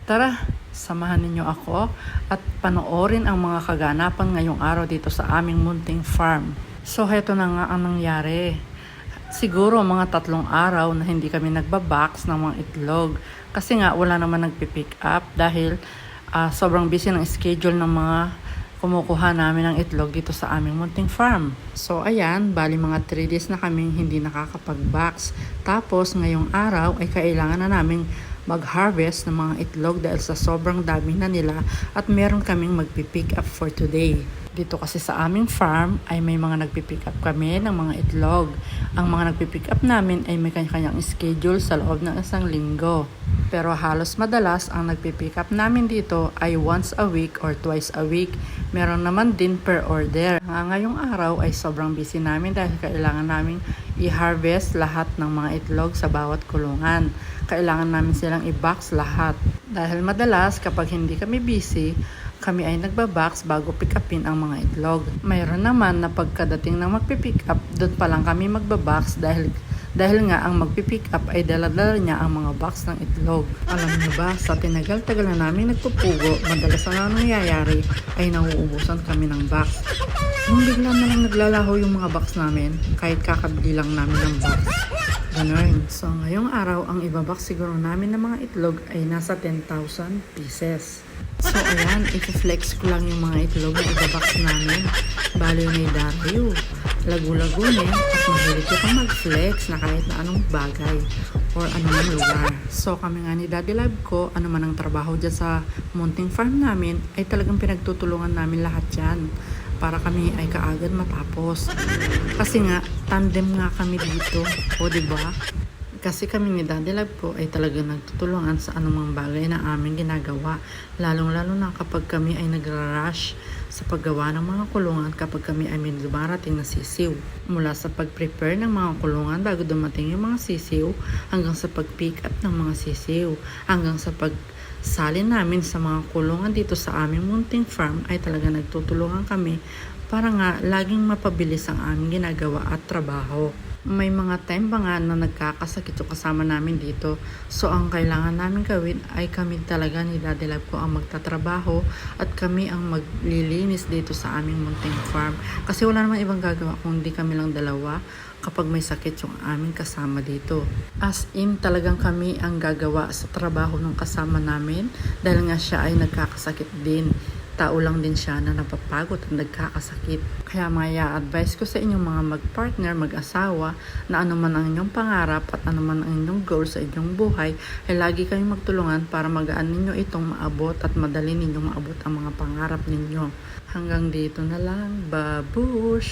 Tara, samahan ninyo ako at panoorin ang mga kaganapan ngayong araw dito sa aming munting farm. So, heto na nga ang nangyari. Siguro mga 3 araw na hindi kami nagbabox ng mga itlog. Kasi nga wala naman nagpipick up dahil sobrang busy ng schedule ng mga kumukuha namin ng itlog dito sa aming munting farm. So ayan, bali mga 3 days na kaming hindi nakakapag-box. Tapos ngayong araw ay kailangan na namin mag-harvest ng mga itlog dahil sa sobrang dami na nila at meron kaming magpipick up for today. Dito kasi sa aming farm ay may mga nagpipick up kami ng mga itlog. Ang mga nagpipick up namin ay may kanya-kanyang schedule sa loob ng 1 linggo. Pero halos madalas ang nagpipick up namin dito ay once a week or twice a week. Meron naman din per order. Ngayong araw ay sobrang busy namin dahil kailangan namin i-harvest lahat ng mga itlog sa bawat kulungan. Kailangan namin silang i-box lahat. Dahil madalas kapag hindi kami busy, kami ay nagbabox bago pick upin ang mga itlog. Mayroon naman na pagkadating ng magpipick up, doon pa lang kami magbabox dahil nga ang magpipick up ay dala-dala niya ang mga box ng itlog. Alam niyo ba, sa tinagal-tagal na namin nagpupugo, madalas ang nangyayari ay nauubusan kami ng box. Nung bigla na lang naglalaho yung mga box namin, kahit kakabili lang namin ng box. Ganun. So ngayong araw, ang ibabox siguro namin ng mga itlog ay nasa 10,000 pieces. So ayan, i-flex ko lang yung mga itlog na ibabox namin. Bali may darayo, lagu-lagunin at mahilig ko pang mag-flex na kahit na anong bagay or anumang lugar. So kami nga ni Daddy Love ko, ano man ang trabaho dyan sa munting farm namin, ay talagang pinagtutulungan namin lahat yan para kami ay kaagad matapos. Kasi nga, tandem nga kami dito. O diba? Kasi kami ni Daddy Love ko ay talagang nagtutulungan sa anumang bagay na aming ginagawa. Lalong-lalo na kapag kami ay nagra-rush sa paggawa ng mga kulungan kapag kami ay may dumarating na sisiw. Mula sa pag-prepare ng mga kulungan bago dumating yung mga sisiw, hanggang sa pag-pick up ng mga sisiw, hanggang sa pagsalin namin sa mga kulungan dito sa aming munting farm ay talagang nagtutulungan kami para nga laging mapabilis ang aming ginagawa at trabaho. May mga time ba nga na nagkakasakit yung kasama namin dito. So ang kailangan namin gawin ay kami talaga ni Daddy Love ko ang magtatrabaho at kami ang maglilinis dito sa aming munting farm. Kasi wala namang ibang gagawa kung hindi kami lang dalawa kapag may sakit yung aming kasama dito. As in talagang kami ang gagawa sa trabaho ng kasama namin dahil nga siya ay nagkakasakit din. Tao lang din siya na napapagod at nagkakasakit. Kaya maya advice ko sa inyong mga mag-partner, mag-asawa na ano man ang inyong pangarap at ano man ang inyong goal sa inyong buhay ay lagi kayong magtulungan para magaan ninyo itong maabot at madali ninyong maabot ang mga pangarap ninyo. Hanggang dito na lang. Babush!